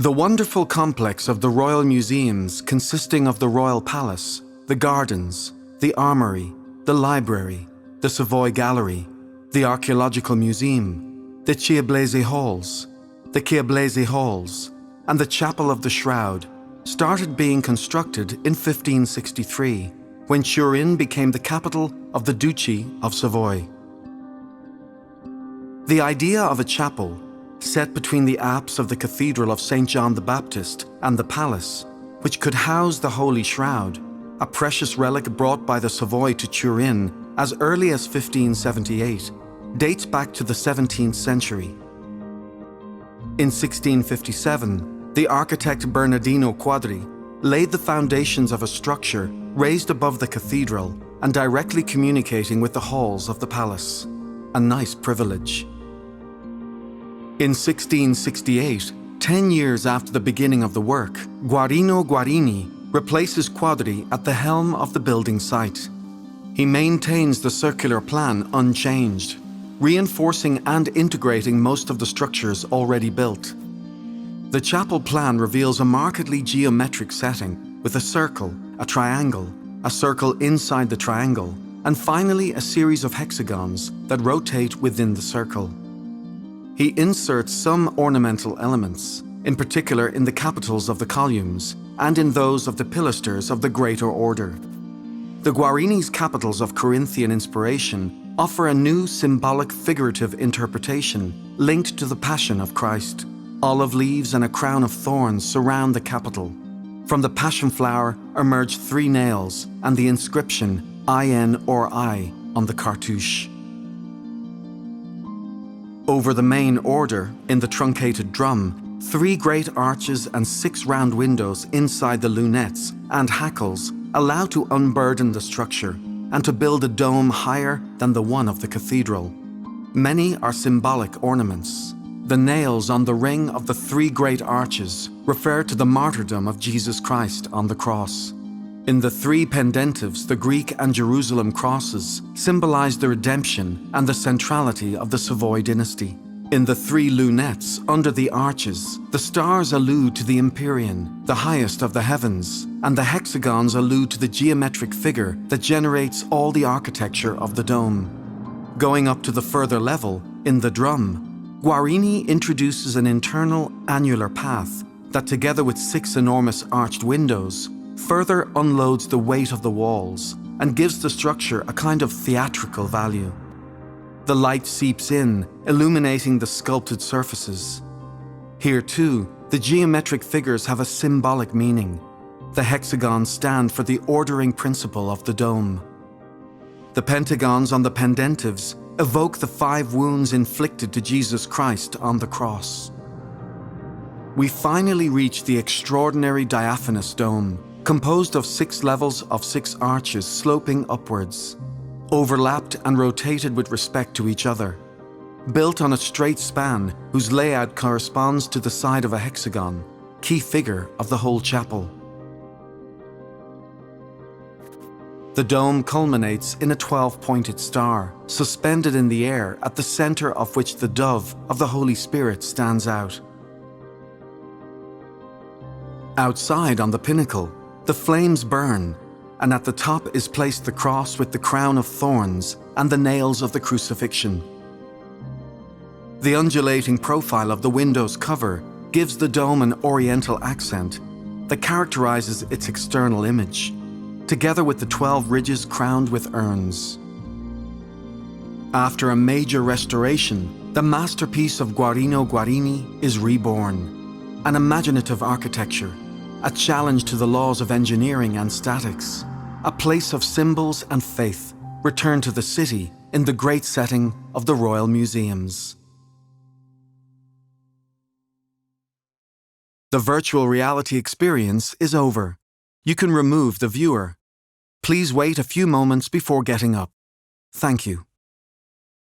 The wonderful complex of the royal museums consisting of the royal palace, the gardens, the armory, the library, the Savoy Gallery, the archaeological museum, the Chiablese Halls, and the Chapel of the Shroud started being constructed in 1563, when Turin became the capital of the Duchy of Savoy. The idea of a chapel, set between the apse of the Cathedral of St. John the Baptist and the palace, which could house the Holy Shroud, a precious relic brought by the Savoy to Turin as early as 1578, dates back to the 17th century. In 1657, the architect Bernardino Quadri laid the foundations of a structure raised above the cathedral and directly communicating with the halls of the palace. A nice privilege. In 1668, 10 years after the beginning of the work, Guarino Guarini replaces Quadri at the helm of the building site. He maintains the circular plan unchanged, reinforcing and integrating most of the structures already built. The chapel plan reveals a markedly geometric setting with a circle, a triangle, a circle inside the triangle, and finally a series of hexagons that rotate within the circle. He inserts some ornamental elements, in particular in the capitals of the columns and in those of the pilasters of the Greater Order. The Guarini's capitals of Corinthian inspiration offer a new symbolic figurative interpretation linked to the Passion of Christ. Olive leaves and a crown of thorns surround the capital. From the passion flower emerge 3 nails and the inscription IN or I on the cartouche. Over the main order, in the truncated drum, 3 great arches and 6 round windows inside the lunettes and hackles allow to unburden the structure and to build a dome higher than the one of the cathedral. Many are symbolic ornaments. The nails on the ring of the 3 great arches refer to the martyrdom of Jesus Christ on the cross. In the 3 pendentives, the Greek and Jerusalem crosses symbolize the redemption and the centrality of the Savoy dynasty. In the 3 lunettes under the arches, the stars allude to the Empyrean, the highest of the heavens, and the hexagons allude to the geometric figure that generates all the architecture of the dome. Going up to the further level, in the drum, Guarini introduces an internal annular path that, together with 6 enormous arched windows, further unloads the weight of the walls and gives the structure a kind of theatrical value. The light seeps in, illuminating the sculpted surfaces. Here too, the geometric figures have a symbolic meaning. The hexagons stand for the ordering principle of the dome. The pentagons on the pendentives evoke the 5 wounds inflicted to Jesus Christ on the cross. We finally reach the extraordinary diaphanous dome, composed of 6 levels of 6 arches sloping upwards, overlapped and rotated with respect to each other, built on a straight span whose layout corresponds to the side of a hexagon, key figure of the whole chapel. The dome culminates in a 12-pointed star, suspended in the air at the center of which the dove of the Holy Spirit stands out. Outside on the pinnacle, the flames burn, and at the top is placed the cross with the crown of thorns and the nails of the crucifixion. The undulating profile of the window's cover gives the dome an oriental accent that characterizes its external image, together with the 12 ridges crowned with urns. After a major restoration, the masterpiece of Guarino Guarini is reborn, an imaginative architecture, a challenge to the laws of engineering and statics, a place of symbols and faith, returned to the city in the great setting of the Royal Museums. The virtual reality experience is over. You can remove the viewer. Please wait a few moments before getting up. Thank you.